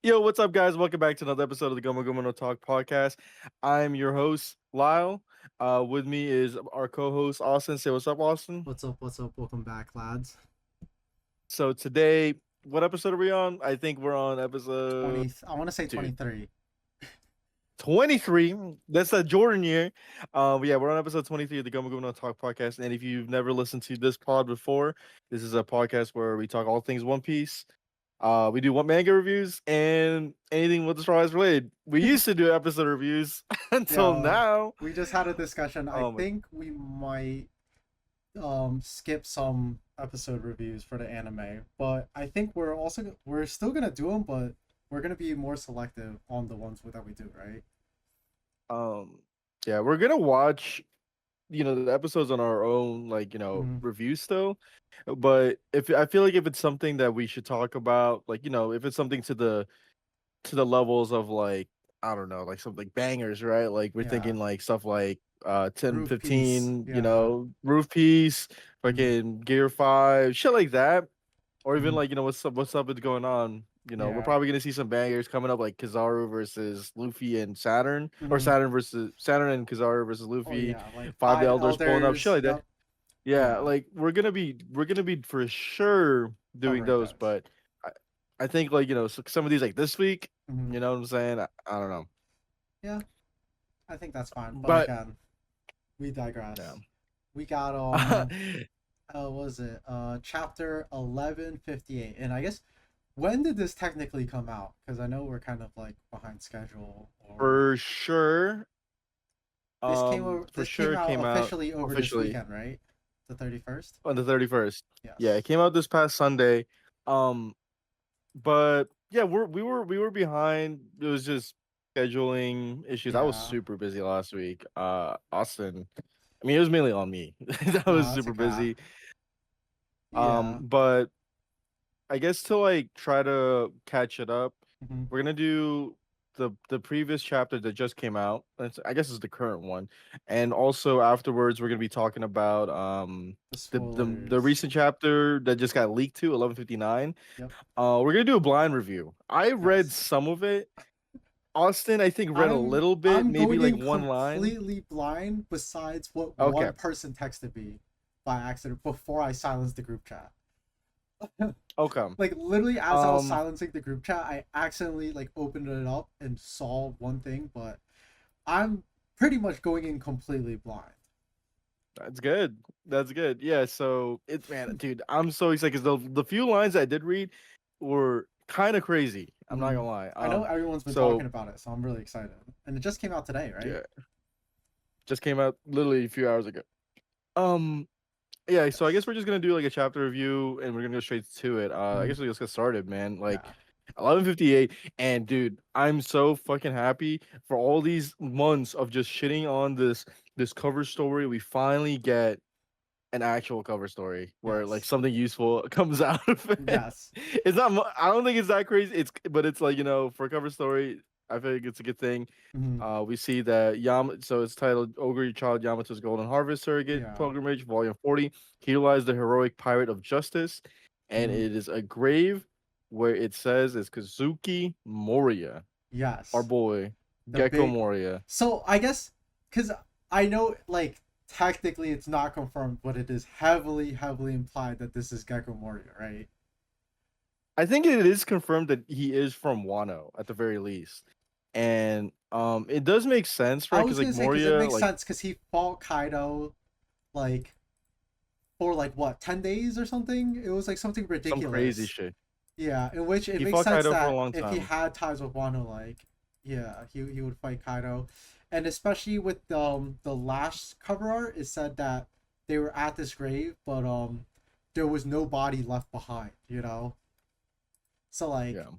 Yo, what's up, guys? Welcome back to another episode of the Gomu Gomu no Talk podcast. I'm your host, Lyle. With me is our co-host, Austin. Say what's up, Austin. What's up? What's up? Welcome back, lads. So today, what episode are we on? I think we're on episode 20. I want to say dude 23. 23. That's a Jordan year. Yeah, we're on episode 23 of the Gomu Gomu no Talk podcast. And if you've never listened to this pod before, this is a podcast where we talk all things One Piece. We do one manga reviews and anything with the Straw Hats related. We used to do episode reviews until Yeah, now. we just had a discussion. I Oh my, think we might skip some episode reviews for the anime, but I think we're still gonna do them, but we're gonna be more selective on the ones that we do, right? um, yeah, we're gonna watch, the episodes on our own, like Mm-hmm. reviews still. But if I feel like if it's something that we should talk about, like if it's something to the levels of like I don't know, like something like bangers, right? Like we're Yeah, thinking like stuff like 10, Roof Piece. 15, Yeah. Roof Piece, Mm-hmm. fucking Gear 5, shit like that. Or even Mm-hmm. like, what's up is going on. We're Yeah. probably gonna see some bangers coming up like Kizaru versus Luffy and Saturn, or Mm-hmm. Saturn and Kizaru versus Oh Luffy, yeah, like Five Five Elders pulling up, shit Elders. like that. Yep. Yeah, Yeah. like we're gonna be for sure doing Covering those, those. but I, I think like some of these like this week, Mm-hmm. you know what I'm saying? I don't know. Yeah, I think that's fine. But But again, we yeah. digress. We got what was it? Chapter 1158. And I guess when did this technically come out? Because I know we're kind of like behind schedule. Or For sure. For this sure came it out came out officially over this officially weekend, right? The 31st. on the 31st. Yeah, it Yes. came out this past Sunday. Um, but yeah, we were behind. It was just scheduling issues. I was Yeah. super busy last week. Austin. I mean, it was mainly on me. I was No, that's super okay. busy. Yeah. But I guess to like try to catch it up, Mm-hmm. we're gonna do the previous chapter that just came out. I guess it's the current one, and also afterwards we're gonna be talking about The the spoilers. recent chapter that just got leaked to 1159. Yep. We're gonna do a blind review. I read Yes. some of it. Austin, I think read a I'm little bit, I'm maybe going like in one line. completely blind besides what Okay, one person texted me by accident before I silenced the group chat. okay. Like literally as I was Um, silencing the group chat, I accidentally like opened it up and saw one thing, but I'm pretty much going in completely blind. That's good. That's good. Yeah. So it's man, dude, I'm so excited because the few lines I did read were kind of crazy. I'm not Mm-hmm. gonna lie. I know everyone's been talking So about it, so I'm really excited. And it just came out today, right? yeah, just came out literally a few hours ago. Um, yeah. So I Yes. guess we're just gonna do like a chapter review, and we're gonna go straight to it. I Mm-hmm. guess we just get started, man. Like Yeah. 11:58, and dude, I'm so fucking happy for all these months of just shitting on this cover story. We finally get an actual cover story where like Yes. something useful comes out of it. Yes. It's not. I don't think it's that crazy. But it's like for a cover story, I think it's a good thing. Mm-hmm. We see that So it's titled "Ogre Child Yamato's Golden Harvest Surrogate Yeah. Pilgrimage, Volume 40." He utilized the heroic pirate of justice, and Mm-hmm. it is a grave where it says it's Kazuki Moria, our Yes. boy The Gecko big. Moria. So I guess because I know like technically it's not confirmed, but it is heavily, heavily implied that this is Gecko Moria, right? I think it is confirmed that he is from Wano at the very least. And it does make sense, right? I Because was like gonna say because it Moria, makes like sense because he fought Kaido like for like what 10 days or something. It was like something some crazy ridiculous. shit. Yeah, in which it He makes fought sense Kaido for a that long if he time. had ties with Wano, like yeah, he would fight Kaido, and especially with the last cover art, it said that they were at this grave, but there was no body left behind, you know. So like, Yeah.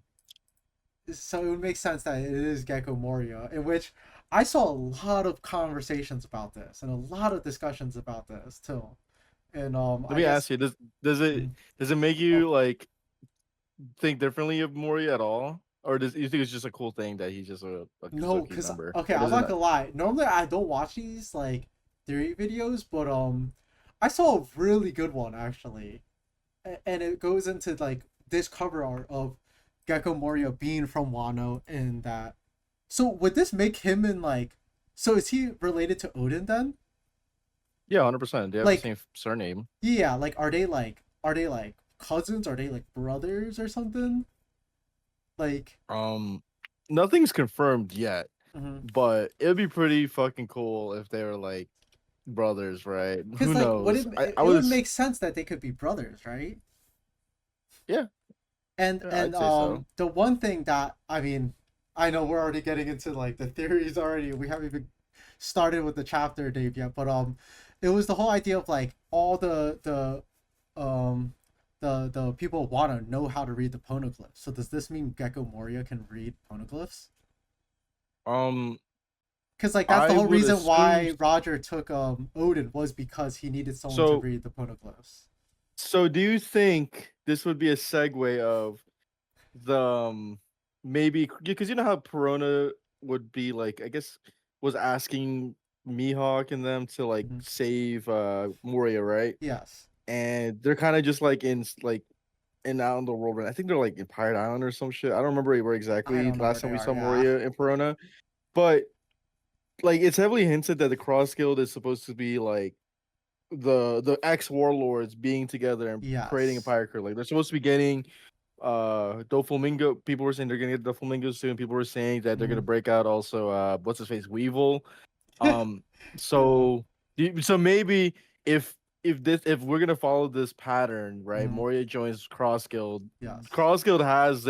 so it would make sense that it is Gecko Moria, in which I saw a lot of conversations about this and a lot of discussions about this too, and Let I me guess ask you, does it mm, does it make oh you like think differently of Moria at all? Or does you think it's just a cool thing that he's just a no, Kazuki cause member? okay, Or I'm does it not not? gonna lie. Normally, I don't watch these like theory videos, but I saw a really good one actually, and it goes into like this cover art of Gecko Moria being from Wano, and that. So would this make him in like? So is he related to Odin then? Yeah, 100%. They have the Like, same surname. yeah, like are they like cousins? Are they like brothers or something? Like, Um, Nothing's confirmed yet, mhm. but it would be pretty fucking cool if they were like brothers, right? Because Who like, would knows? it I it would was make sense that they could be brothers, right? yeah, And yeah, I'd say so. the one thing that I mean, I know we're already getting into like the theories already. We haven't even started with the chapter, Dave, yet, but it was the whole idea of like all um the people want to know how to read the poneglyphs. So does this mean Gecko Moria can read poneglyphs? Um, Because like that's the I whole would reason assume why Roger took Odin was because he needed someone to so. read the poneglyphs. So, do you think this would be a segue of the maybe because you know how Perona would be like, I guess, was asking Mihawk and them to like Mhm. save Moria, right? Yes, And they're kind of just like like in out in the world, right? I think they're like in Pirate Island or some shit. I don't remember where I exactly don't know where last they time we are. saw Yeah. Moria and Perona, but like it's heavily hinted that the Cross Guild is supposed to be like the ex warlords being together and creating a Yes. pirate crew. Like they're supposed to be getting Doflamingo. People were saying they're gonna get Doflamingo soon. People were saying that they're gonna Mhm. break out also what's his face, Weevil. Um Yeah. so so maybe if if we're gonna follow this pattern, right? Mhm. Moria joins Cross Guild. Yes. Cross Guild has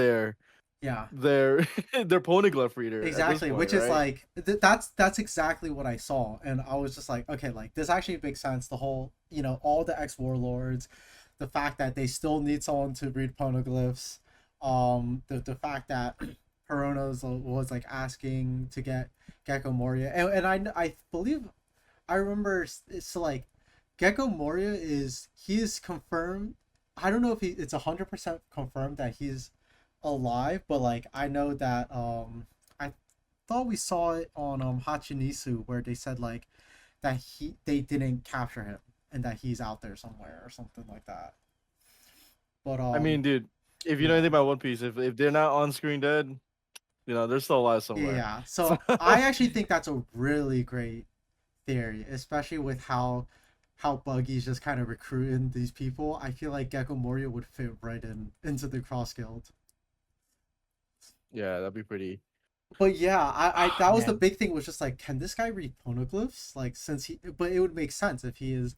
Yeah. their their poneglyph reader at this Exactly. point, Which is right? like that's exactly what I saw, and I was just like, okay, like this actually makes sense. The whole, all the ex warlords, the fact that they still need someone to read poneglyphs, the fact that Perona's was like asking to get Gecko Moria, and I believe I remember so like Gecko Moria he is confirmed. I don't know if it's 100% confirmed that he's alive, but like I know that I thought we saw it on Hachinisu where they said like that they didn't capture him and that he's out there somewhere or something like that. But I mean, dude, if you know yeah. anything about One Piece, if they're not on screen dead, they're still alive Yeah, somewhere. yeah. So So I actually think that's a really great theory, especially with how Buggy's just kind of recruiting these people. I feel like Gecko Moria would fit right into the Cross Guild. yeah, that'd be pretty. But yeah, I Ah, that was the man, big thing was just like, can this guy read poneglyphs? Like since but it would make sense if he is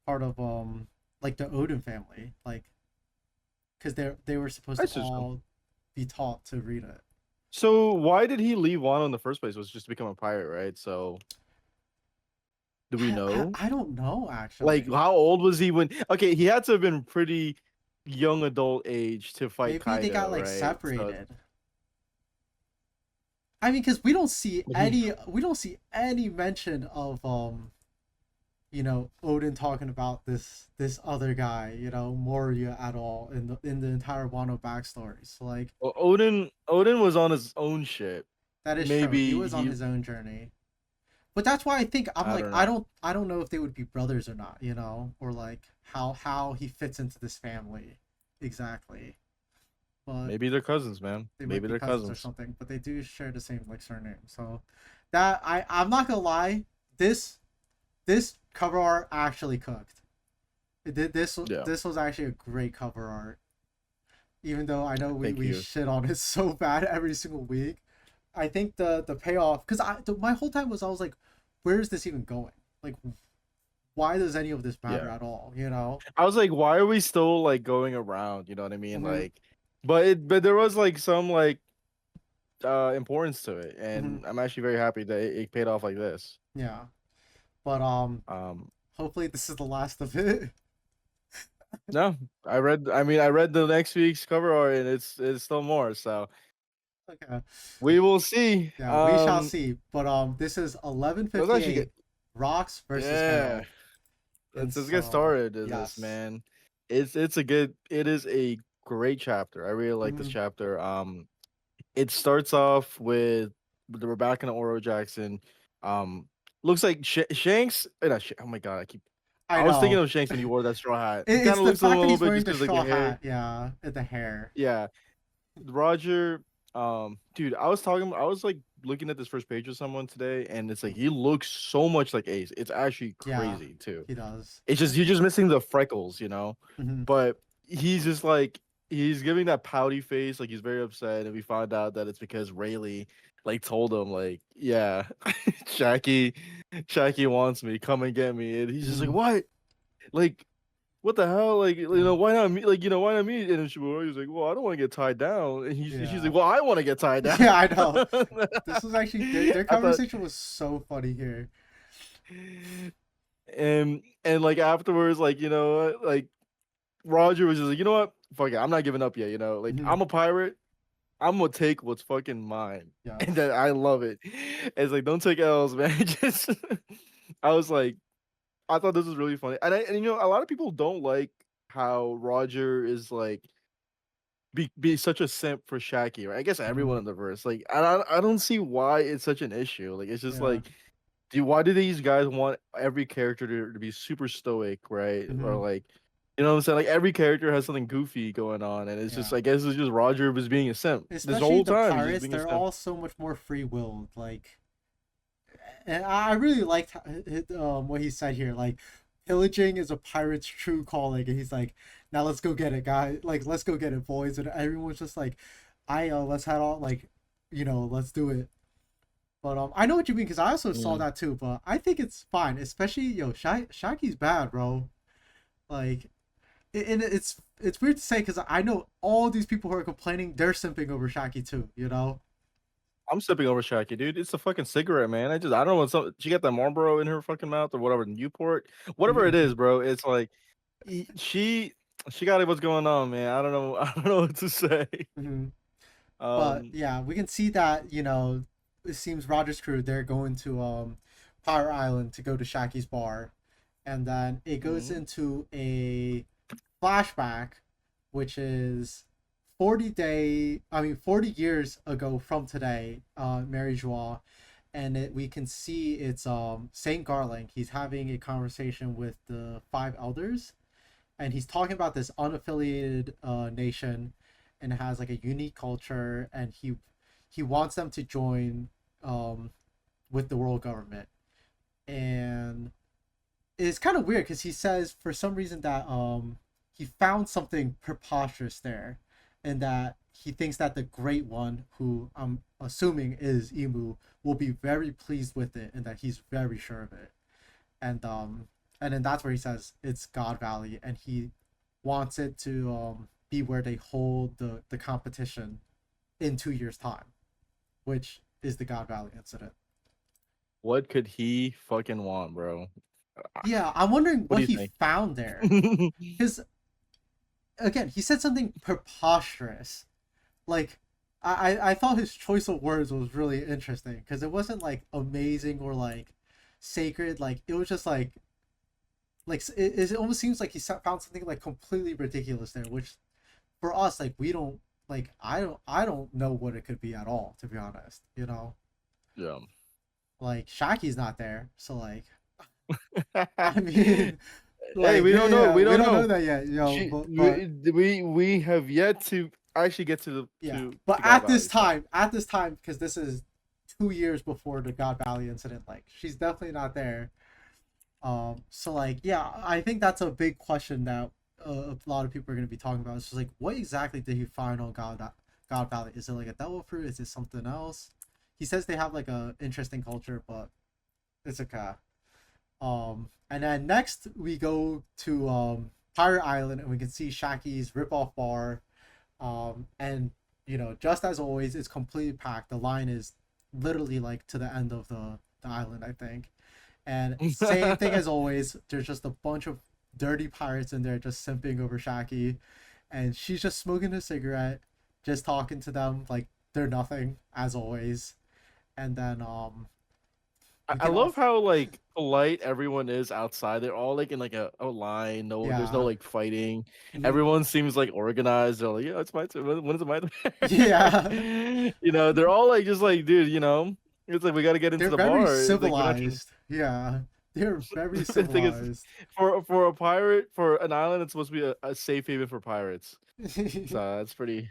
part of like the Odin family, like because they were supposed I to just all be taught to read it. so why did he leave Wano in the first place? Was just to become a pirate, right? So do we know? I don't know Like, actually. how old was he when? Okay, he had to have been pretty young adult age to fight Maybe they got Kaido, like right? So separated. I mean, because he, we don't see any mention of Odin talking about this other guy, Moria at all in the entire Wano backstory. So like well, Odin was on his own shit. that is true. He Maybe was on he, his own journey. But that's why I think I'm I like don't know. I don't know if they would be brothers or not, or like how he fits into this family exactly. But Maybe they're cousins, man. they might Maybe be they're cousins or cousins. something, but they do share the same like surname. So that I'm not gonna lie, this this cover art actually cooked. It did Yeah, this was actually a great cover art. Even though I know thank we you. shit on it so bad every single week, I think the payoff because my whole time was I was like, where is this even going? Like, why does any of this matter Yeah, at all? You know? I was like, why are we still like going around? You know what I mean? Mm-hmm. Like, but there was like some like importance to it, Mm-hmm. and I'm actually very happy that it paid off like this. Yeah, but Um, hopefully this is the last of it. no, I mean, I read the next week's cover art, and it's still more. So Okay. we will see. Yeah, we shall see. But this is Let's actually get 11:58, Rocks versus yeah. Harold, and Let's get so started to this, yes. man. It is a great chapter. I really like this Mm-hmm. chapter. It starts off with the Rebecca and Oro Jackson. Um, looks like Shanks. Not oh my god, I I was thinking know. of Shanks when he wore that straw hat. He kind It's of the looks a fact that little he's bit wearing just the because like the straw hair. hat, yeah, and the hair. Yeah, Roger, dude, I was like looking at this first page of someone today, and it's like he looks so much like Ace. It's actually Yeah, crazy too. he does. It's just you're just missing the freckles, you know. Hmm. But he's just like he's giving that pouty face, like he's very upset, and we find out that it's because Rayleigh like told him like, yeah, Shaggy, Shaggy wants me, come and get me, and he's just like, Hmm. what, like. What the hell? Like, you Yeah, know, why not me? Like, you know, why not me? And then he's like, well, I don't want to get tied down. And she's yeah, like, well, I want to get tied down. yeah. I know. This was actually their I thought, conversation was so funny here. and like afterwards, like you know, like Roger was just like, you know what? Fuck it, I'm not giving up yet. You know, like Hmm. I'm a pirate. I'm gonna take what's fucking mine, Yeah. and that I love it. It's like don't take L's, man. Just I was like, I thought this was really funny, and you know, a lot of people don't like how Roger is like be such a simp for Shaggy, right? I guess Hmm. everyone in the verse, like, I don't see why it's such an issue. Like, it's just Yeah. like, why do these guys want every character to be super stoic, right? Or Hmm. like, you know what I'm saying? Like every character has something goofy going on, and it's just, Yeah. I guess, it's just Roger was being a simp this Especially whole the time. He's just pirates, being a they're simp. all so much more free-willed. Like, and I really liked what he said here. Like, pillaging is a pirate's true calling, and he's like, "Now let's go get it, guys! Like, let's go get it, boys!" And everyone's just like, "I let's head on, like, let's do it." But I know what you mean because I also saw Mm. that too. But I think it's fine, especially Shaki's bad, bro. Like, and it's weird to say because I know all these people who are complaining, they're simping over Shaki too. You know? I'm sipping over Shaggy, dude. It's a fucking cigarette, man. I don't know what she got that Marlboro in her fucking mouth or whatever, Newport, whatever it Hmm. is, bro. It's like e- she she got it. What's going on, man? I don't know. I don't know what to say. Hmm. But Um, yeah, we can see that it seems Roger's crew they're going to Power Island to go to Shaki's bar, and then it goes mhm. into a flashback, which is 40 years ago from today, Mary Joie, and we can see it's Saint Garland. He's having a conversation with the five elders, and he's talking about this unaffiliated nation, and it has like a unique culture, and he wants them to join um, with the world government, and it's kind of weird because he says for some reason that he found something preposterous there, and that he thinks that the Great One, who I'm assuming is Emu, will be very pleased with it, and that he's very sure of it. And then that's where he says it's God Valley, and he wants it to be where they hold the competition in 2 years' time, which is the God Valley incident. What could he fucking want, bro? Yeah, I'm wondering What do what you he think? found there, because again, he said something preposterous. Like, I thought his choice of words was really interesting because it wasn't like amazing or like sacred. Like, it was just like it almost seems like he found something like completely ridiculous there, which for us, like, we don't like I don't know what it could be at all, to be honest. Yeah. Like, Shaki's not there, so like, I mean, Hey, like, we don't know. yeah, We we don't don't know know. that yet, She, but we have yet to actually get to the yeah, to but to God Valley. So at this time, because this is 2 years before the God Valley incident, like, she's definitely not there. So like, yeah, I think that's a big question that a lot of people are going to be talking about. It's just like, what exactly did he find on God Valley? Is it like a devil fruit? Is it something else? He says they have like a interesting culture, but it's okay. And then next we go to Pirate Island, and we can see Shaki's rip-off bar. And just as always, it's completely packed. The line is literally like to the end of the island, I think. And same thing as always, there's just a bunch of dirty pirates in there just simping over Shaki. And she's just smoking a cigarette, just talking to them like they're nothing, as always. And then we I can love off how like polite everyone is outside. They're all like in like a line. No, there's no yeah. like fighting. Mhm. Everyone seems like organized. They're like, yeah, it's my turn. When is it my Yeah. turn? You know, they're all like just like, dude. You know, it's like we got to get into They're the very bar. It's like we're not trying. civilized. Yeah. They're very The thing is, civilized. for a pirate, for an island, it's supposed to be a safe haven for pirates. So it's pretty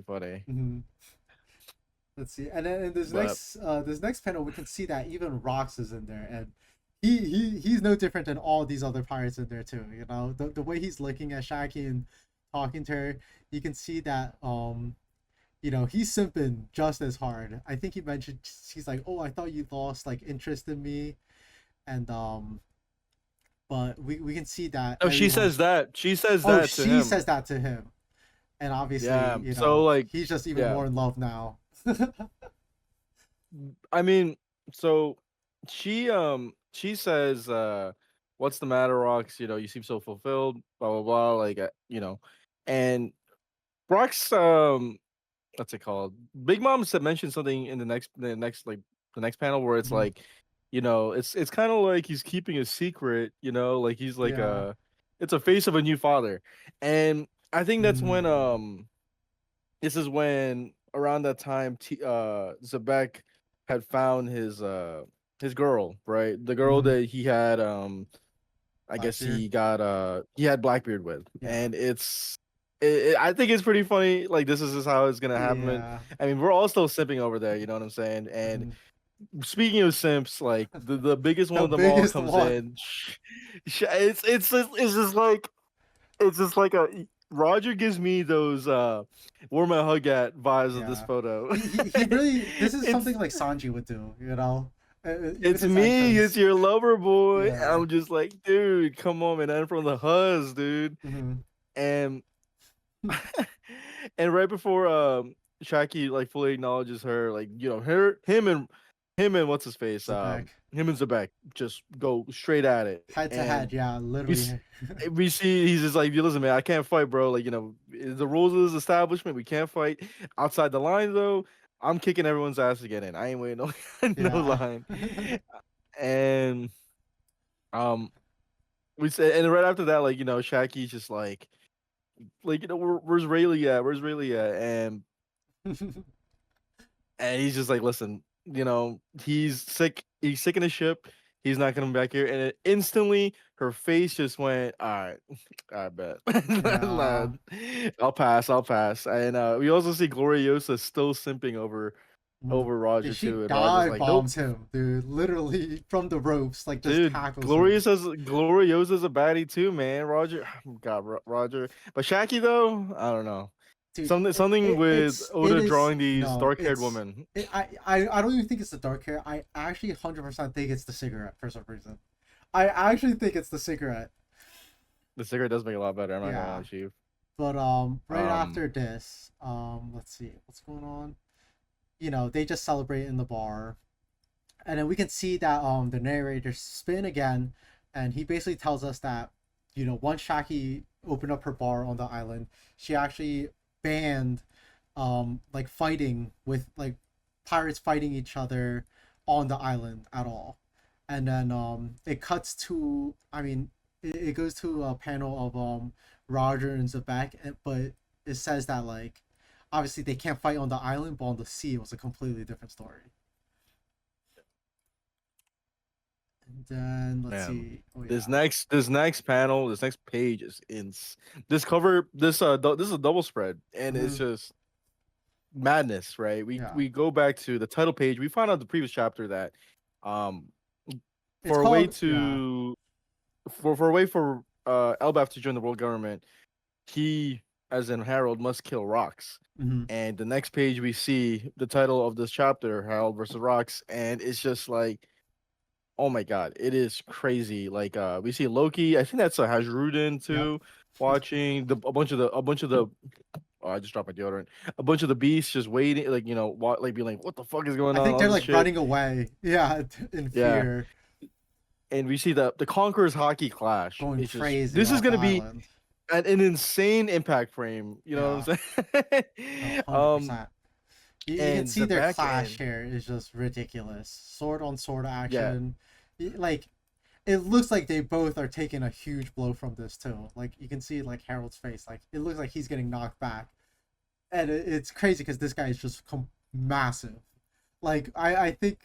funny. Mhm. Let's see, and then in But this next panel, we can see that even Rox is in there, and he's no different than all these other pirates in there too. You know, the way he's looking at Shaggy and talking to her, you can see that you know, he's simping just as hard. I think he mentioned he's like, "Oh, I thought you lost like interest in me," and but we can see that no, she everyone. says that. She says Oh, that to she him. says that to him, and obviously, Yeah. you So know, like, he's just even yeah. more in love now. I mean, so she says, "What's the matter, Rox? You know, you seem so fulfilled." Blah blah blah. Like, and Rox, what's it called? Big Mom said mentioned something in the next panel where it's Mhm. like, it's kind of like he's keeping a secret. Like he's like Yeah. it's a face of a new father, and I think that's when Mm. this is when around that time Zebek had found his girl, right? The girl Mhm. that he had I guess Blackbeard. he had Blackbeard with. Yeah. And I think it's pretty funny. Like this is just how it's gonna happen. Yeah. I mean, we're all still simping over there, you know what I'm saying? And Mhm. speaking of simps, like the biggest one The of them all biggest comes one. in. It's just like a Roger gives me those where my hug at vibes of this Yeah. photo. He really. This is it's something like Sanji would do. You know, even it's his me, it's entrance. your lover boy. Yeah. I'm just like, dude, come on, man. I'm from the Huzz, dude. Mhm. And and right before Shaki like fully acknowledges her, like him and what's his face, Zebek. him and Zebek just go straight at it, Head to and head. Yeah. we s- Literally. we see he's just like, "You listen, man, I can't fight, bro. Like the rules of this establishment, we can't fight outside the line though. I'm kicking everyone's ass to get in. I ain't waiting no no Yeah. line." And um we said, and right after that, like Shaki's just like where's Rayleigh at? Where's Rayleigh at? And he's just like, listen, he's sick. He's sick in the ship. He's not coming back here. And it instantly, her face just went, all right, I bet. Nah, Yeah. I'll pass. I'll pass. And we also see Gloriosa still simping Mm. over Did Roger she too. And Roger's dive like, nope, bombs him, dude? Literally from the ropes, like just dude. tackles him. Gloriosa's a baddie too, man. Roger, God, Roger. But Shaki though, I don't know. Dude, Something with it Oda is drawing these no, dark-haired women. I don't even think it's the dark hair. I actually 100% think it's the cigarette for some reason. I actually think it's the cigarette. The cigarette does make it a lot better. I'm not gonna lie Yeah. to you. But right Um, after this, let's see what's going on. You know, they just celebrate in the bar, and then we can see that the narrator spin again, and he basically tells us that, you know, once Shaki opened up her bar on the island, she actually banned like fighting with like pirates fighting each other on the island at all. And then it cuts to, I mean, it goes to a panel of Roger and Zebek, but it says that like obviously they can't fight on the island, but on the sea it was a completely different story. And then let's man, see. Oh yeah. this next panel, this next page is in this cover. This is a double spread, and it's Mm-hmm. just madness, right? Yeah. We go back to the title page. We find out the previous chapter that, um, It's for a way called yeah. to for a way for Elbaf to join the world government, he, as in Harold, must kill Rocks. Mm-hmm. And the next page we see the title of this chapter, Harold versus Rocks, and it's just like, oh my god, it is crazy. Like we see Loki, I think that's Hajrudin Yep. too, watching a bunch of the oh, I just dropped my deodorant. A bunch of the beasts just waiting, like like being like, what the fuck is going I on? think All they're this like shit. running away. Yeah, in Yeah. fear, And we see the Conquerors hockey clash. going It's just crazy this is off the gonna be island. an insane impact frame. You know Yeah. what I'm No, saying? 100%. You can And see their Zebek clash and here is just ridiculous. Sword on sword yeah, action. Like, it looks like they both are taking a huge blow from this too. Like, you can see like Harold's face. Like, it looks like he's getting knocked back, and it's crazy because this guy is just massive. Like, I think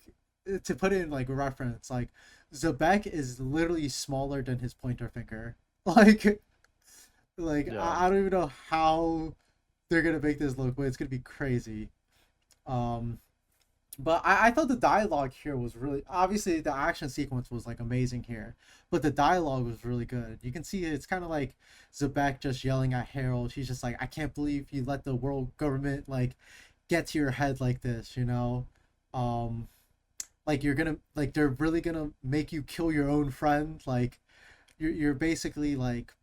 to put it in like reference, like Zebek is literally smaller than his pointer finger. Like, Yeah. I don't even know how they're gonna make this look, but it's gonna be crazy. Um, but I thought the dialogue here was really, obviously the action sequence was like amazing here, but the dialogue was really good. You can see it's kind of like Zebek just yelling at Harold. She's just like, I can't believe you let the world government like get to your head like this, you know? Um, like you're gonna like they're really gonna make you kill your own friend. Like you're basically like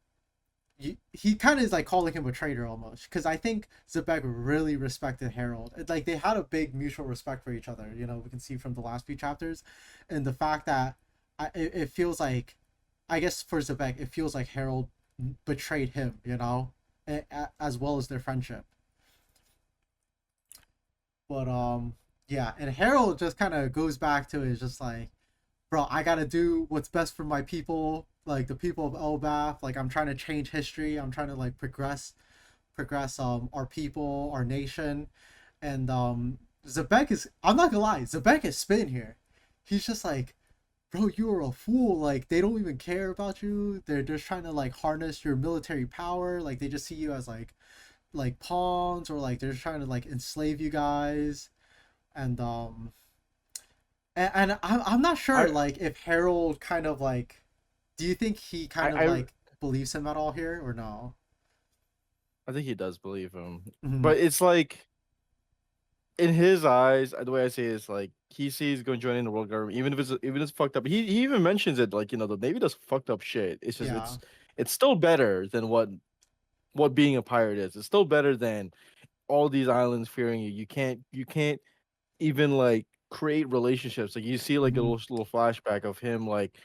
he kind of is like calling him a traitor almost, because I think Zebek really respected Harold. Like they had a big mutual respect for each other. You know, we can see from the last few chapters, and the fact that it feels like, I guess for Zebek, it feels like Harold betrayed him. You know, as well as their friendship. But yeah, and Harold just kind of goes back to it, it's just like, bro, I gotta do what's best for my people, like the people of Elbath. Like I'm trying to change history. I'm trying to like progress our people, our nation, and Zebek is. I'm not gonna lie, Zebek is spin here. He's just like, bro, you are a fool. Like they don't even care about you. They're just trying to like harness your military power. Like they just see you as like pawns, or like they're just trying to like enslave you guys. And and I'm not sure I like if Harold kind of like, do you think he kind of I like believes him at all here or no? I think he does believe him, Mm-hmm. but it's like in his eyes, the way I say it is like he sees going joining the world government, even if it's fucked up. He even mentions it like the Navy does fucked up shit. It's just Yeah. it's still better than what being a pirate is. It's still better than all these islands fearing you. You can't even like create relationships. Like you see like a Mm-hmm. little flashback of him like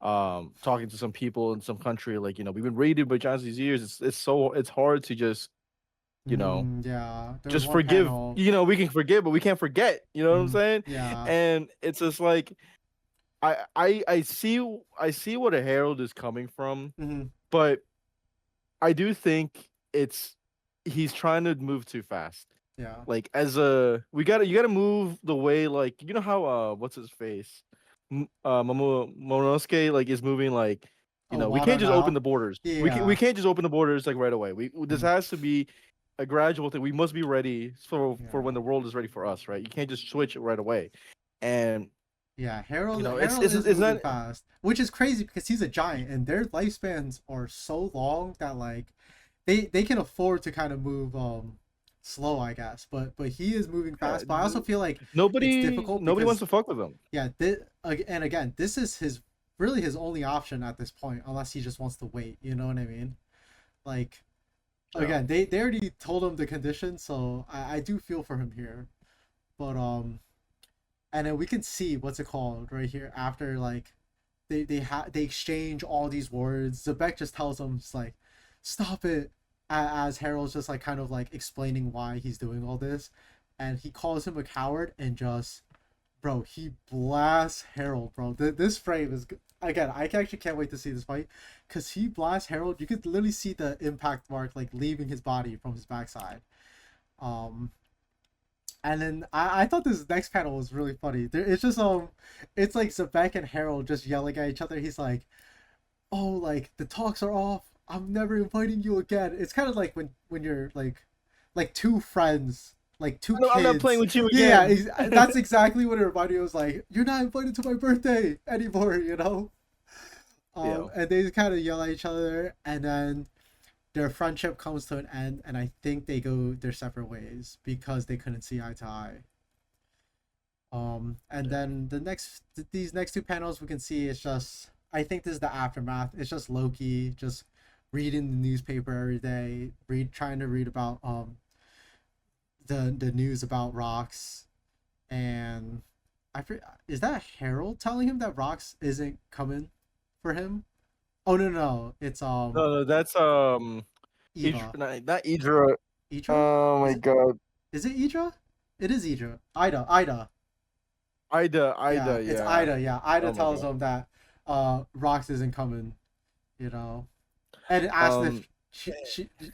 talking to some people in some country like we've been raided by giants these years. It's hard to just you know Mm-hmm. Yeah. There was just one forgive. panel. We can forgive, but we can't forget. You know what I'm Mm-hmm. saying? Yeah. And it's just like I see what a herald is coming from, Mm-hmm. but I do think he's trying to move too fast. Yeah. Like as a we gotta you gotta move the way like how what's his face Momonosuke like is moving like Oh, we can't Wado just open now. the borders. We Yeah. can't just open the borders like right away. We this Mm-hmm. has to be a gradual thing. We must be ready for when Yeah. the world is ready for us, right? You can't just switch it right away. And Yeah, Harold it's Harold it's is it's moving not fast, which is crazy because he's a giant and their lifespans are so long that like they can afford to kind of move slow, I guess. But he is moving yeah, fast. But I also feel like it's difficult nobody wants because to fuck with them. yeah, and again, this is his really his only option at this point, unless he just wants to wait. You know what I mean? Like Yeah. again, they already told him the conditions, so I do feel for him here. But and then we can see what's it called right here after like they exchange all these words. Zebek just tells him, it's like, stop it, as Harold's just like kind of like explaining why he's doing all this, and he calls him a coward and just, bro, he blasts Harold, bro. This frame is, again, I actually can't wait to see this fight, because he blasts Harold. You could literally see the impact mark like leaving his body from his backside. um and then I thought this next panel was really funny. It's just it's like Zebek and Harold just yelling at each other. He's like, "Oh, like the talks are off. I'm never inviting you again." It's kind of like when you're like two friends, like two No, I'm not playing kids. with you Yeah, again. that's exactly what it reminded me. It was like, "You're not invited to my birthday anymore," you know. Yeah. And they kind of yell at each other, and then their friendship comes to an end, and I think they go their separate ways because they couldn't see eye to eye. And Yeah. then these next two panels we can see, it's just, I think this is the aftermath. It's just Loki just reading the newspaper every day, trying to read about the news about rocks. And is that Harold telling him that rocks isn't coming for him? Oh no, no, it's No, that's Eva. Not Idra. Idra? Oh my god. Is it Idra? It is Idra. Ida. Yeah, Ida, it's yeah. Ida. Yeah, Ida Oh my tells god. him that Rox isn't coming, you know, and asks Um,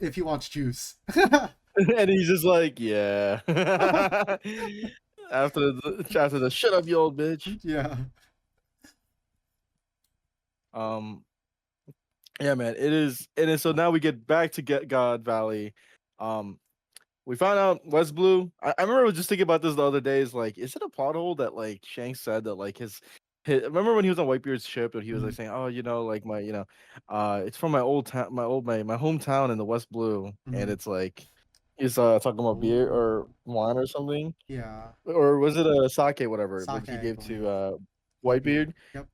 if he wants juice. and he's just like, yeah. after the shut up, you old bitch. Yeah. Um, yeah, man, it is. And so now we get back to Get God Valley. Um, we found out West Blue. I remember I was just thinking about this the other day. Is like, is it a plot hole that like Shanks said that like his remember when he was on Whitebeard's ship and he was like Mhm. saying, oh, like my, it's from my old town, my hometown in the West Blue, and Mhm. it's like he's talking about beer or Ooh. wine or something, Yeah. or was it a sake, whatever, what Sake, he I gave believe. to Whitebeard. Whitebeard. Yep.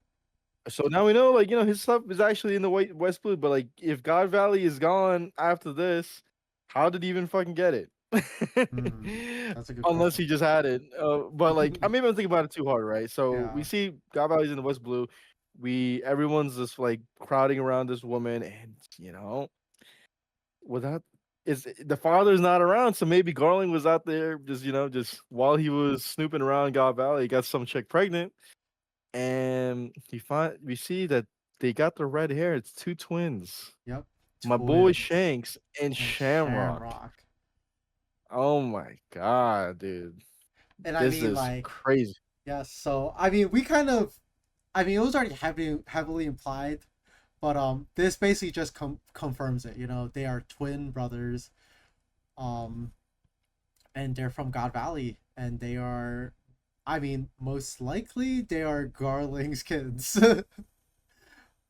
So now we know, like, his stuff is actually in the West Blue, but like, if God Valley is gone after this, how did he even fucking get it? Hmm. That's a good Unless question. he just had it. But like, I maybe I'm thinking about it too hard, right? So we Yeah. see God Valley's in the West Blue. Everyone's just like crowding around this woman, and without is the father's not around, so maybe Garling was out there just just while he was snooping around God Valley, he got some chick pregnant, and we see that they got the red hair. It's two twins. Yep. My boy Twins Shanks and and Shamrock. Shamrock. Oh my god, dude. And I This mean, is like, crazy. yeah. So I mean, we kind of, I mean, it was already heavily implied, but this basically just confirms it. You know, they are twin brothers, um, and they're from God Valley, and they are, I mean, most likely they are Garling's kids.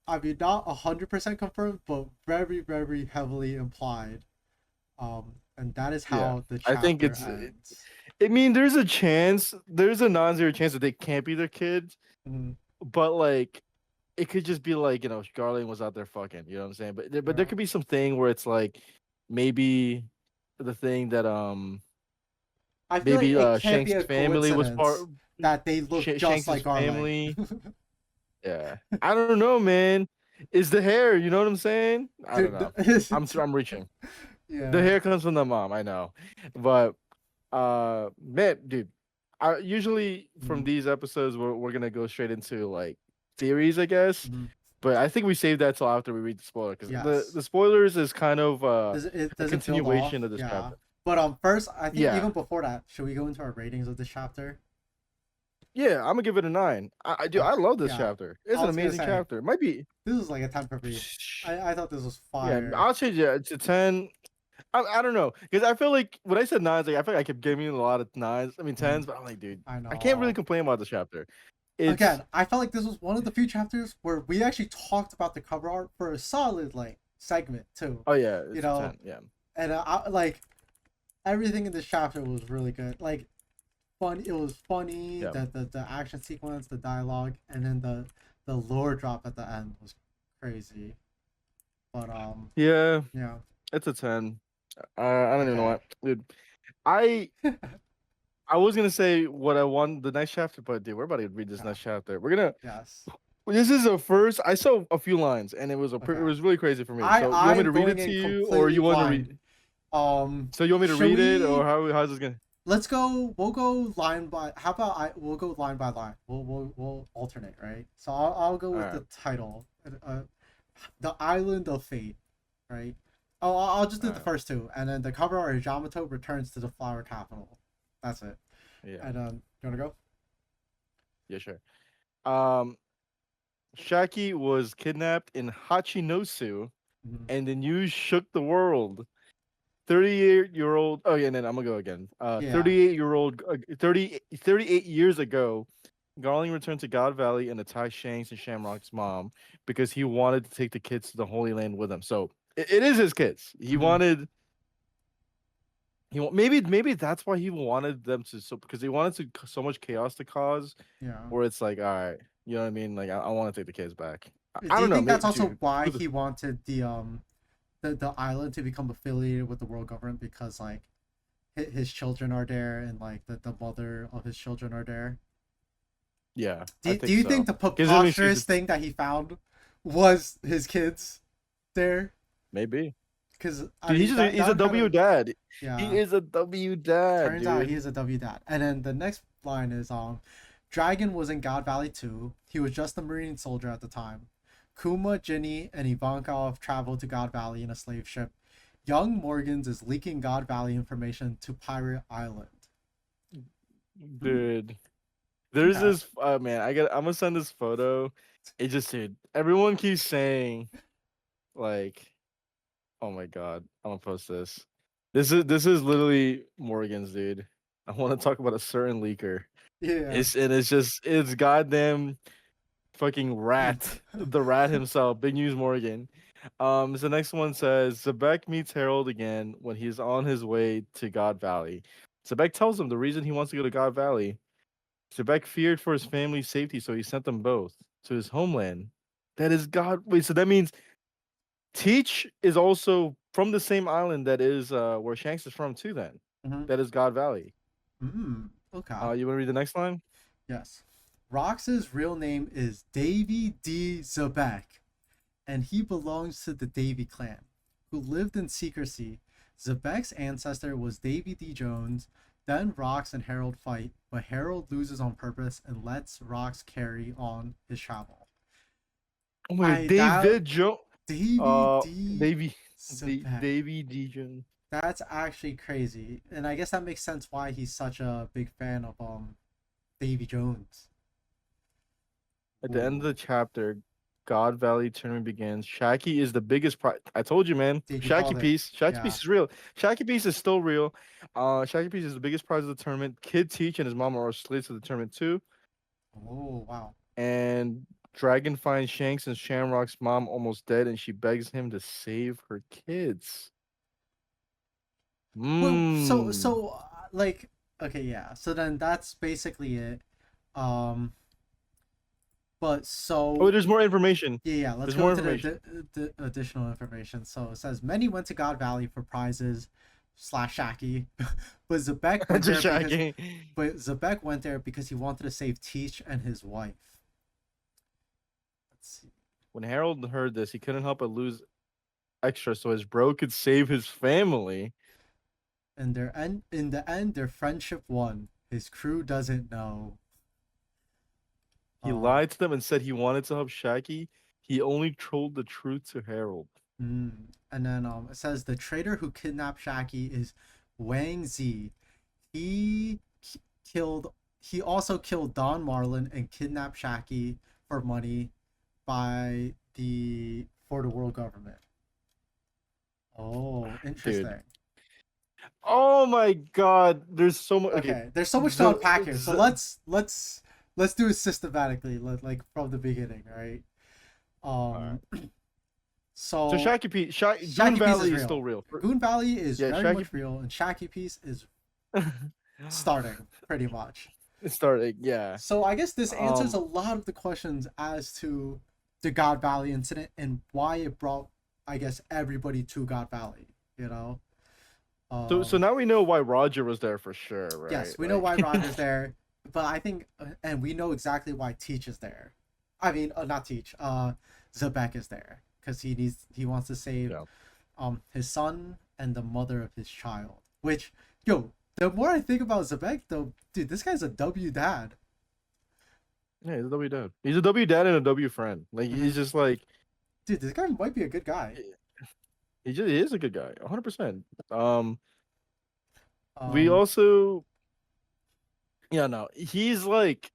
I mean, not 100% confirmed, but very, very heavily implied. And that is Yeah. how the I think chapter ends. I mean, there's a chance, there's a non-zero chance that they can't be their kids, Mhm. but like it could just be like, Garland was out there fucking, you know what I'm saying? But there Yeah. could be some thing where it's like maybe the thing that I feel like maybe it can't be Shank's a family was part coincidence that they look just Shanks's like Garling. family. Yeah. I don't know, man. Is the hair, you know what I'm saying? I don't Dude, know. I'm reaching. The yeah. hair comes from the mom, I know. But man, dude, I usually from Mhm. these episodes we're gonna go straight into like theories, I guess. Mhm. But I think we save that till after we read the spoiler because the Yes. spoilers is kind of a Does it build off? continuation of this Yeah. chapter. But first, I think Yeah, even before that, should we go into our ratings of this chapter? yeah, I'm gonna give it a 9. I do. Okay. I love this Yeah. chapter. It's I an was gonna amazing say chapter. It might be. this is like a 10 for me. I thought this was Yeah, fire. I'll change it to 10. I don't know because I feel like when I said nines, like I feel like I kept giving you a lot of nines. I mean Mhm. tens, but I'm like, dude, I I can't really know. complain about this chapter. It's Again, I felt like this was one of the few chapters where we actually talked about the cover art for a solid like segment too. oh yeah, You it's a know, 10. Yeah, and like everything in this chapter was really good. Like fun, it was funny. yeah, The action sequence, the dialogue, and then the lore drop at the end was crazy. But yeah. yeah, It's a 10. I don't even know okay, what, dude. I I was gonna say what I want the next chapter, but dude, we're about to read this yeah, next chapter. We're gonna. yes, This is a first. I saw a few lines, and it okay. was really crazy for me. So you want me I'm to read going it to in you, or completely you want to blind. read? Um, So you want me to should read it, or we? how's this gonna? Let's go. We'll go line by. How about we'll go line by line. We'll alternate, right? So I'll go All with right, the title, the Island of Fate, right? Oh, I'll just all do the right, first two, and then the cover art is Yamato returns to the Flower Capital. That's it. yeah, And you wanna go? yeah, sure. Um, Shaki was kidnapped in Hachinosu, Mhm. and the news shook the world. 38-year-old. Oh yeah, and then I'm gonna go again. Yeah. 38-year-old. 38 years ago, Garling returned to God Valley and attacked Shanks and Shamrock's mom because he wanted to take the kids to the Holy Land with him. So it is his kids. He Mhm. wanted. Maybe that's why he wanted them to, so because he wanted to so much chaos to cause. Yeah. Where it's like, all right, you know what I mean? Like I want to take the kids back. I Do you don't know. think that's Maybe also dude. why he wanted the island to become affiliated with the world government because like his children are there and like the mother of his children are there? Yeah, I Do think you think so. the Gives him an excuse. preposterous thing that he found was his kids there? Maybe. Because I Dude, mean that he's a would kind W of, dad. He yeah. is a W dad, Turns out he dude. is a W dad. And then the next line is Dragon was in God Valley too. He was just a Marine soldier at the time. Kuma, Ginny, and Ivankov traveled to God Valley in a slave ship. Young Morgans is leaking God Valley information to Pirate Island. dude. There's Yeah. this man. I'm gonna send this photo. It just dude. Everyone keeps saying like, oh my god, I'm gonna post this. This is literally Morgan's dude. I want to talk about a certain leaker. Yeah. It's goddamn fucking rat, the rat himself, Big News Morgan. So the next one says Zebek meets Harold again when he's on his way to God Valley. Zebek tells him the reason he wants to go to God Valley. Zebek feared for his family's safety, so he sent them both to his homeland. That is God. Wait, so that means Teach is also from the same island that is where Shanks is from too. Then Mm-hmm. that is God Valley. Okay. You want to read the next line? Yes. Rox's real name is Davy D. Zebek, and he belongs to the Davy clan, who lived in secrecy. Zebek's ancestor was Davy D. Jones. Then Rox and Harold fight, but Harold loses on purpose and lets Rox carry on his travel. Oh my God, That David Joe. Davy D. Davy, Zebek. Davy Dijon. That's actually crazy, and I guess that makes sense why he's such a big fan of Davy Jones. At the end of Ooh, the chapter, God Valley tournament begins. Shaki is the biggest prize. I told you, man. dude, you Shaki called it. piece. Shaki Yeah. piece is real. Shaki piece is still real. Shaki piece is the biggest prize of the tournament. Kid Teach and his mom are slates to the tournament too. Oh wow. And Dragon finds Shanks and Shamrock's mom almost dead, and she begs him to save her kids. Well, Mmm. like okay, yeah. So then that's basically it. Um, but Oh, so there's more information. yeah, let's There's go more into information. the additional information. So it says many went to God Valley for prizes slash Shaki, but Zebek went there Just because Shaki. he wanted to save Teach and his wife. Let's see. When Harold heard this, he couldn't help but lose extra so his bro could save his family. In the end, their friendship won. His crew doesn't know. He Um, lied to them and said he wanted to help Shaggy. He only told the truth to Harold. and then it says the traitor who kidnapped Shaki is Wang Zi. He killed. He also killed Don Marlin and kidnapped Shaki for money for the world government. Oh, Dude. interesting. Oh my god. There's so much. Okay. Okay, there's so much to Z- unpack here. So Z- let's do it systematically, like from the beginning, right? Alright. Um, So so Shaggy Pete, Goon Shaki Piece is Valley is still real. real. Goon Valley is Yeah, very Shaggy. much real, and Shaki Piece is starting pretty much. It's starting. Yeah. So I guess this answers a Um. lot of the questions as to the God Valley incident and why it brought, I guess, everybody to God Valley. You know. So Um, now we know why Roger was there for sure, right? yes, we know why Like. Roger's there, but I think, and we know exactly why Teach is there. I mean, not Teach. Zebek is there because he wants to save Yeah. his son and the mother of his child. Which, yo, the more I think about Zebek, though, dude, this guy's a W dad. Yeah, he's a W dad. He's a W dad and a W friend. Like Mm-hmm. he's just like Dude, this guy might be a good guy. he is a good guy, 100%. Um, we Um, also, yeah, no, he's like,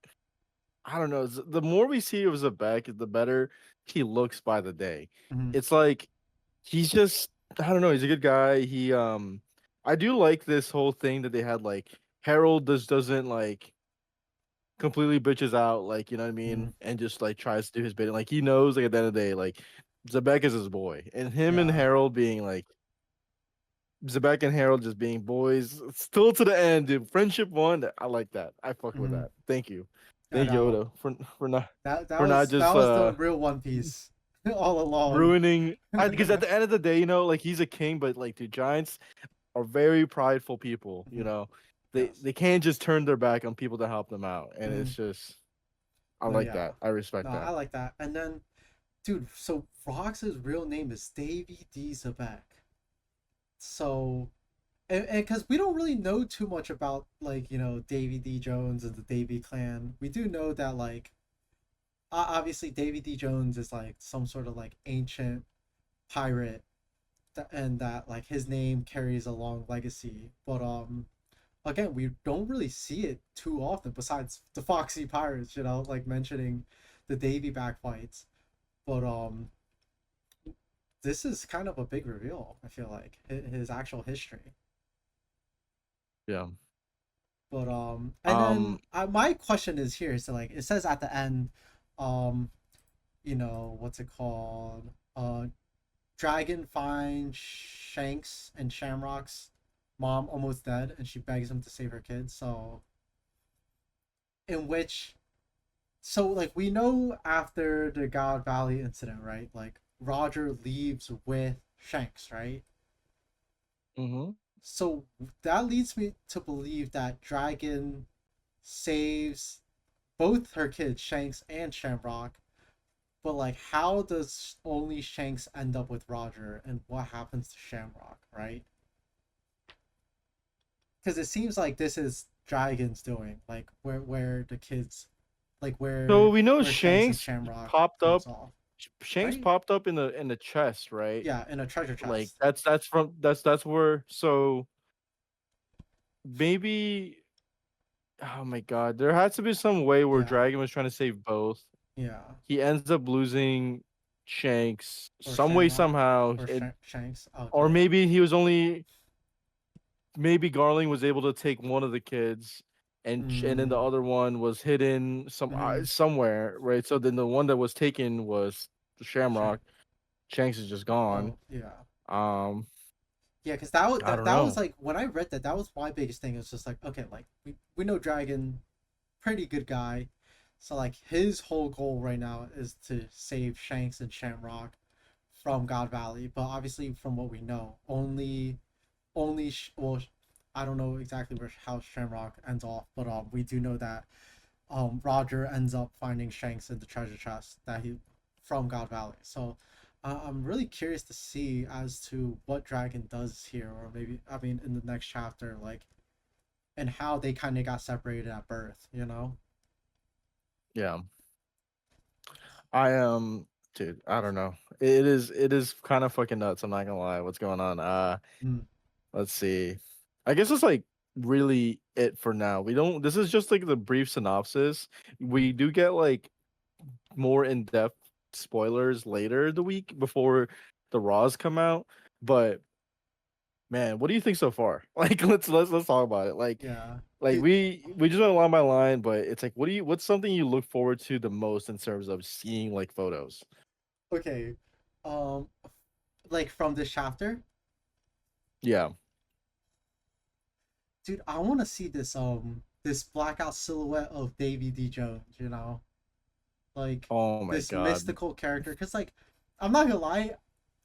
I don't know. The more we see of Zebek, the better he looks by the day. mhm, It's like he's just, I don't know. He's a good guy. I do like this whole thing that they had. Like Harold doesn't like completely bitches out, like you know what I mhm. mean, and just like tries to do his bidding. Like he knows, like at the end of the day, like Zebek is his boy, and him and Yeah, Harold being like Zebek and Harold just being boys, still to the end, dude. Friendship won. I like that. I fuck with mhm. that. I Thank know. Yoda That for not was just the real One Piece all along. ruining. Because at the end of the day, like he's a king, but like the Giants are very prideful people. Mhm. Yes. They can't just turn their back on people to help them out, and Mhm. it's just I No, like yeah. that. I respect No, I that. like that. And then, dude, so Rox's real name is Davy D. Zebek. So, and because we don't really know too much about, like, Davy D. Jones and the Davy clan. We do know that, like, obviously Davy D. Jones is, like, some sort of, like, ancient pirate, and that, like, his name carries a long legacy. But, again, we don't really see it too often besides the Foxy Pirates, like mentioning the Davy back fights. But this is kind of a big reveal, I feel like, his actual history. Yeah. But and then Um. my question is here, so like it says at the end, um what's it called? Dragon finds Shanks and Shamrock's mom almost dead, and she begs him to save her kids. So, in which, so like we know after the God Valley incident, right? Like Roger leaves with Shanks, right? Mhm. So that leads me to believe that Dragon saves both her kids, Shanks and Shamrock. But like, how does only Shanks end up with Roger, and what happens to Shamrock, right? Because it seems like this is Dragon's doing, like where the kids, like So we know where Shanks and Shanks Shamrock popped goes up. off, Shanks right? popped up in the chest, right? Yeah, in a treasure Like chest. that's where. So maybe. Oh my god, there has to be some way where Yeah, Dragon was trying to save both. yeah, He ends up losing Shanks or some way Shamrock, somehow, or and Shanks. or Okay. maybe he was only maybe Garling was able to take one of the kids, and then the Mm, other one was hidden mm-hmm. somewhere, right? So then the one that was taken was the Shank. Shamrock. Shanks is just gone. Oh yeah. Um, Yeah, because that, I don't that was know. like when I read that, that was my biggest thing. It was just like, okay, like we know Dragon, pretty good guy. So like his whole goal right now is to save Shanks and Shamrock from God Valley. But obviously, from what we know, well, I don't know exactly where how Shamrock ends off, but we do know that Roger ends up finding Shanks in the treasure chest that he from God Valley. So I'm really curious to see as to what Dragon does here, or maybe I mean in the next chapter, like and how they kind of got separated at birth. Yeah, I am, dude. I don't know. It is kind of fucking nuts. I'm not gonna lie. What's going on? Mm, Let's see. I guess it's like really it for now. We don't. This is just like the brief synopsis. mm. We do get like more in depth spoilers later the week before the Raws come out. But man, what do you think so far? Like, let's talk about it. Yeah. Like Dude, we just went line by line, but it's like, what's something you look forward to the most in terms of seeing like photos? okay. Um, like from this chapter, Yeah. dude, I want to see this blackout silhouette of Davy D Jones. Like Oh my this god. mystical character. Because like, I'm not gonna lie,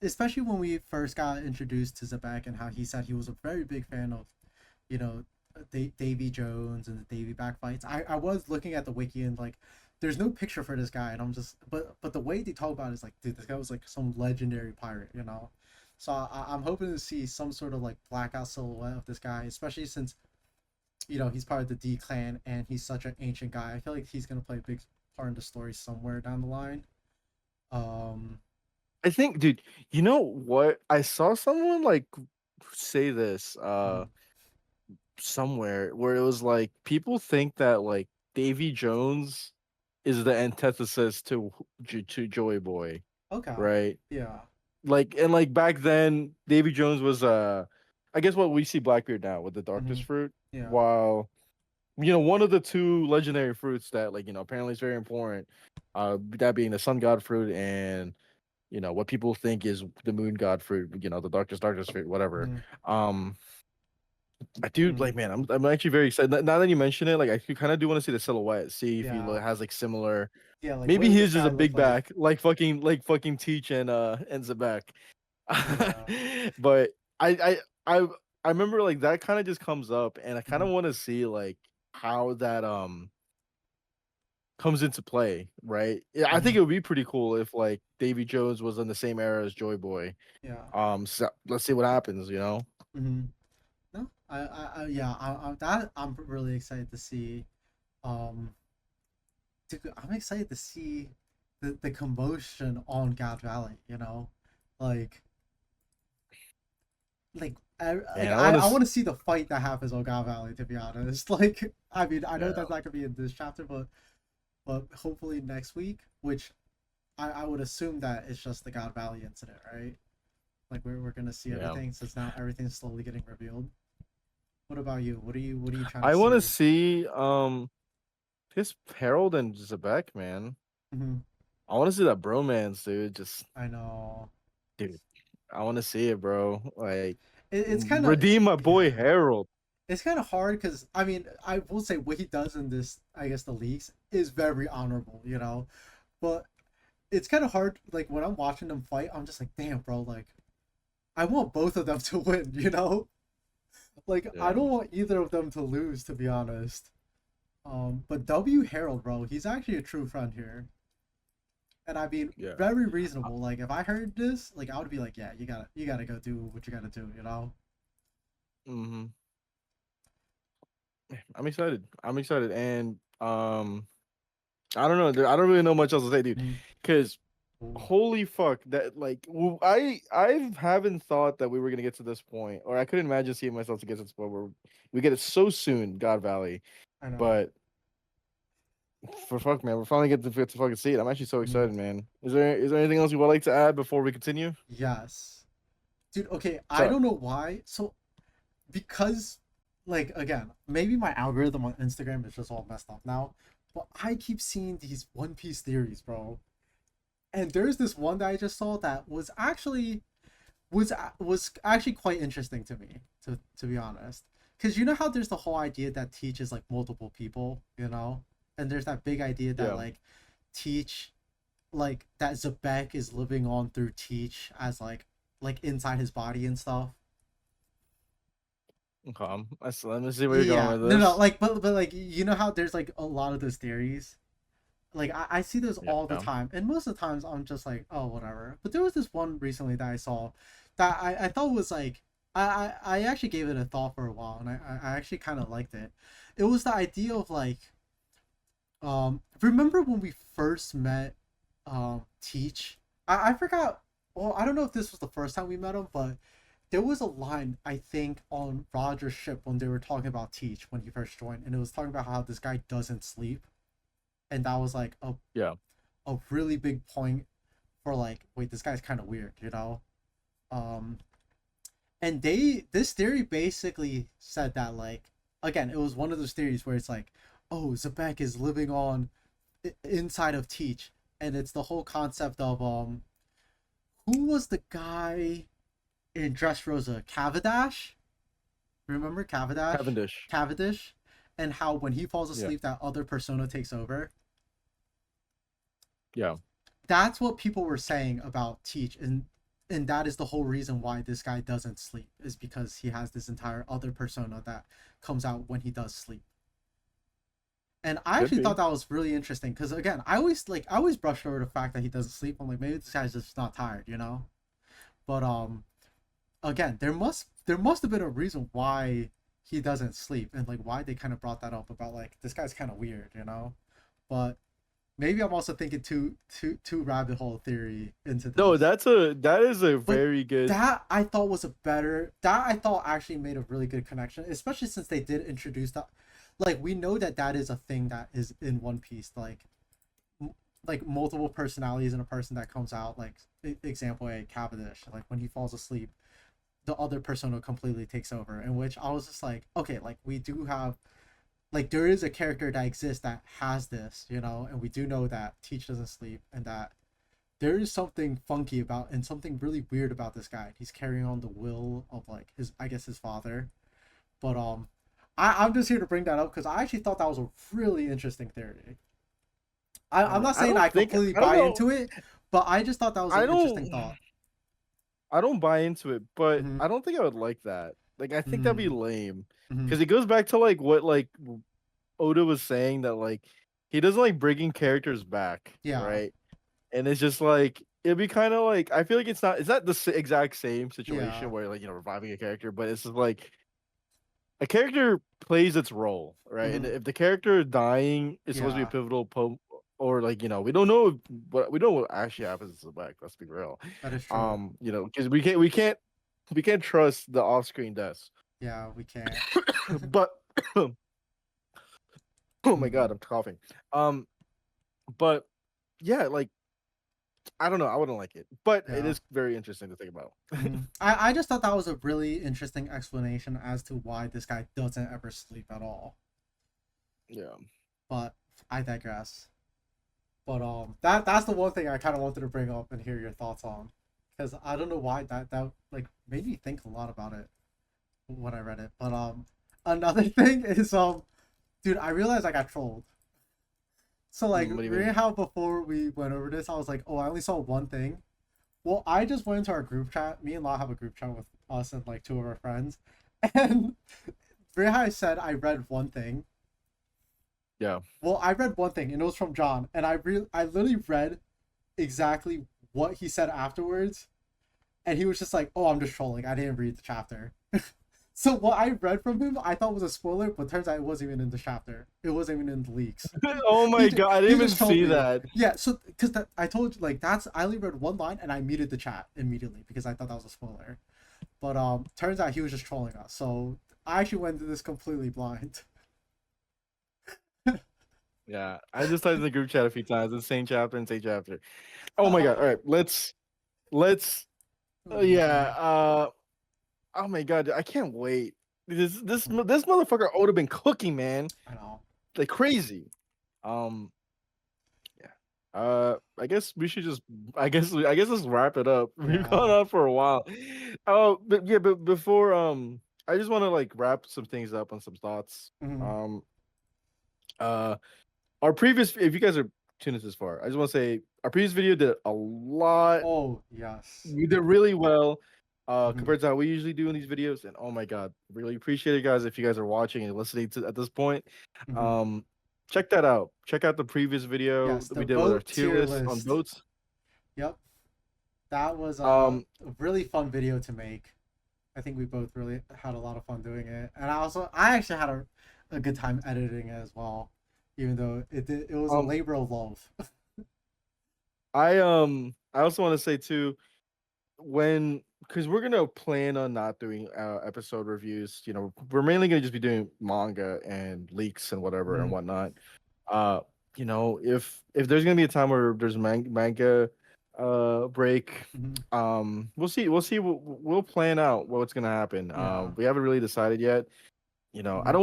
especially when we first got introduced to Zebek and how he said he was a very big fan of, you know, Davy Jones and the Davy back fights. I was looking at the wiki and like, there's no picture for this guy, and I'm just, but the way they talk about it is like, dude, this guy was like some legendary pirate. So I'm hoping to see some sort of like blackout silhouette of this guy, especially since he's part of the D clan and he's such an ancient guy. I feel like he's gonna play a big part in the story somewhere down the line. Um, I think, dude, you know what? I saw someone like say this mm, somewhere where it was like people think that like Davy Jones is the antithesis to Joey Boy, okay, right? yeah, Like, and like back then, Davy Jones was I guess what we see Blackbeard now with the Darkness mm-hmm, fruit, yeah, while one of the two legendary fruits that like apparently is very important, that being the Sun God fruit and what people think is the Moon God fruit, the darkest fruit, whatever. mm-hmm, Um, I do mm-hmm, like, man. I'm actually very excited. Now that you mention it, like I kind of do want to see the silhouette, see if yeah, has like similar. yeah. Like, what Maybe does he this is just guy a look big like? back, like fucking Teach and Zebek. Yeah, But I I I remember like that kind of just comes up, and I kind mm-hmm, of want to see like how that comes into play, right? Yeah, I mm-hmm, think it would be pretty cool if like Davy Jones was in the same era as Joy Boy. yeah, So let's see what happens. mm-hmm. No, yeah, that I'm really excited to see. Um, I'm excited to see the commotion on God Valley. Like like Man, I want I to. want to see the fight that happens on God Valley, to be honest. Like, I mean, I know Yeah, that's not gonna be in this chapter, but hopefully next week, which I would assume that it's just the God Valley incident, right? Like we're gonna see yeah. everything since now everything's slowly getting revealed. What about you? What are you trying to I want to see? see his Harold and Zebek, man. Hmm. I want to see that bromance, dude. Just I know. dude, I want to see it, bro. Like It's kind of redeem my boy yeah. Harold. It's kind of hard because I mean I will say what he does in this I guess the leagues is very honorable, you know, but it's kind of hard. Like when I'm watching them fight, I'm just like, damn, bro. Like I want both of them to win, you know. Like I Yeah, don't want either of them to lose, to be honest. But W Harold, bro, he's actually a true friend here, and I mean, yeah. very reasonable. Like if I heard this, like I would be like, yeah, you gotta go do what you gotta do, you know. Hmm. I'm excited. I'm excited, and I don't know. I don't really know much else to say, dude. Mm. Because Ooh, holy fuck, that like I haven't thought that we were gonna get to this point, or I couldn't imagine seeing myself to get to this point where we get it so soon, God Valley. I know. But for fuck, man, we're finally get to fucking see it. I'm actually so Mm. excited, man. Is there anything else you would like to add before we continue? Yes, dude. Okay, What's I up? don't know why. So because, like, again, maybe my algorithm on Instagram is just all messed up now, but I keep seeing these One Piece theories, bro. And there's this one that I just saw that was actually quite interesting to me, to be honest. Because you know how there's the whole idea that Teach is like multiple people, you know, and there's that big idea that Yeah. like Teach, like that Zebek is living on through Teach as like inside his body and stuff. Okay. Let me see where you're going Yeah, with no, this. like, but like, you know how there's like a lot of those theories. Like I see those all the Yeah. time, and most of the times I'm just like, oh, whatever. But there was this one recently that I saw that I thought was like, I actually gave it a thought for a while, and I actually kind of liked it. It was the idea of like, remember when we first met, Teach? I forgot. Well, I don't know if this was the first time we met him, but there was a line I think on Roger's ship when they were talking about Teach when he first joined, and it was talking about how this guy doesn't sleep, and that was like Yeah. a really big point for like, wait, this guy's kind of weird, you know. Um, and this theory basically said that like, again, it was one of those theories where it's like, oh, Zebek is living on inside of Teach, and it's the whole concept of who was the guy in Dressrosa, Cavendish? Remember Cavendish? Cavendish. Cavendish, and how when he falls Yeah. asleep, that other persona takes over. Yeah. That's what people were saying about Teach, and that is the whole reason why this guy doesn't sleep, is because he has this entire other persona that comes out when he does sleep. And I Could actually thought be. that was really interesting because again, I always brushed over the fact that he doesn't sleep. I'm like, maybe this guy's just not tired, you know. But again, there must have been a reason why he doesn't sleep, and like why they kind of brought that up about like this guy's kind of weird, you know. But maybe I'm also thinking too rabbit hole theory into No, this. that is a But very good. that I thought was a better, that I thought actually made a really good connection, especially since they did introduce that. Like we know that that is a thing that is in One Piece, like multiple personalities in a person that comes out. Like example A, Cavendish. Like when he falls asleep, the other persona completely takes over. In which I was just like, okay, like we do have, like there is a character that exists that has this, you know, and we do know that Teach doesn't sleep, and that there is something funky about and something really weird about this guy. He's carrying on the will of like his, I guess his father. But I'm just here to bring that up because I actually thought that was a really interesting theory. I'm not I saying don't I think completely I don't buy know. into it, but I just thought that was an I interesting don't. thought. I don't buy into it, but Mm-hmm. I don't think I would like that. Like, I think that'd be lame Mm-hmm. because it goes back to like what like Oda was saying that like he doesn't like bringing characters back, Yeah. right? And it's just like it'd be kind of like I feel like it's not the exact same Yeah. situation where like reviving a character, but it's just like a character plays its role, right? And Mm-hmm. if the character dying is supposed to be a Yeah. pivotal or like we don't know what actually happens to the back. Let's be real. That is true. Because we can't we can't trust the off-screen deaths. Yeah, we can't. But oh my god, Mhm. I'm coughing. Um, but yeah, like I don't know, I wouldn't like it, but it Yeah. is very interesting to think about. I just thought that was a really interesting explanation as to why this guy doesn't ever sleep at all. Yeah. But I digress. But that's the one thing I kind of wanted to bring up and hear your thoughts on, because I don't know why that like made me think a lot about it when I read it. But another thing is dude, I realized I got trolled. So like, What do you remember mean? how before we went over this, I was like, oh, I only saw one thing. Well, I just went into our group chat. Me and Law have a group chat with us and like two of our friends, and remember how I said I read one thing. Yeah. Well, I read one thing, and it was from John, and I literally read exactly what he said afterwards, and he was just like, "Oh, I'm just trolling. I didn't read the chapter." So what I read from him, I thought was a spoiler, but turns out it wasn't even in the chapter. It wasn't even in the leaks. Oh my god, I He didn't even just trolled see me. that. Yeah, so because I told you like that's I only read one line and I muted the chat immediately because I thought that was a spoiler. But turns out he was just trolling us. So I actually went into this completely blind. Yeah, I just typed in the group chat a few times. Insane chapter, insane chapter. Oh my god! Uh, All right, let's. Yeah. Oh my god, I can't wait. This motherfucker would have been cooking, man, I know. like crazy. Um. Yeah. I guess we should just. I guess let's wrap it up. We've gone Yeah. on for a while. Oh, but yeah, but before I just want to like wrap some things up on some thoughts. Mhm. Um. Uh. Our previous, if you guys are tuning this far, I just want to say our previous video did a lot. Oh yes. We did really well Mhm. compared to how we usually do in these videos. And oh my god, really appreciate it, guys. If you guys are watching and listening to at this point, Mhm. um, check that out. Check out the previous video Yes, that the we did with our boat tier tier list on list. boats. Yep. That was Um, a really fun video to make. I think we both really had a lot of fun doing it, and I actually had a good time editing it as well, even though it was a um, labor of love. I also want to say too, when because we're gonna plan on not doing episode reviews. You know, we're mainly gonna just be doing manga and leaks and whatever and Mhm. whatnot. Uh, you know, if there's gonna be a time where there's manga break, Mhm. we'll see. We'll plan out what's gonna happen. Yeah. We haven't really decided yet. You know, Mhm. I don't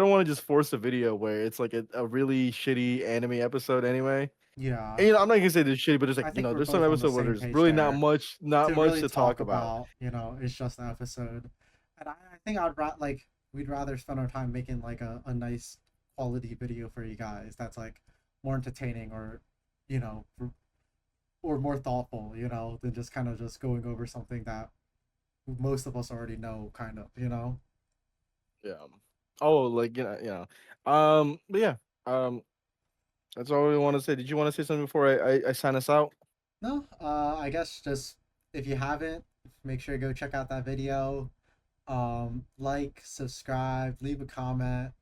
want to just force a video where it's like a really shitty anime episode anyway. Yeah. And, you know, I'm not gonna say this shitty, but it's like, I you think know, we're there's some both on the episode where same there's page really not there. much not To much really to talk talk about. about, it's just the episode. And I think like we'd rather spend our time making like a nice quality video for you guys that's like more entertaining or you know or more thoughtful, than just kind of just going over something that most of us already know, kind of. Yeah. Oh, like but yeah. Um, that's all we want to say. Did you want to say something before I sign us out? No, I guess just if you haven't, make sure to go check out that video. Like, subscribe, leave a comment,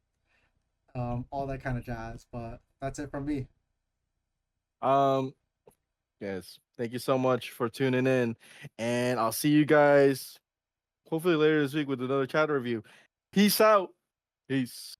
all that kind of jazz. But that's it from me. Um, yes. Thank you so much for tuning in, and I'll see you guys hopefully later this week with another chapter review. Peace out. Peace.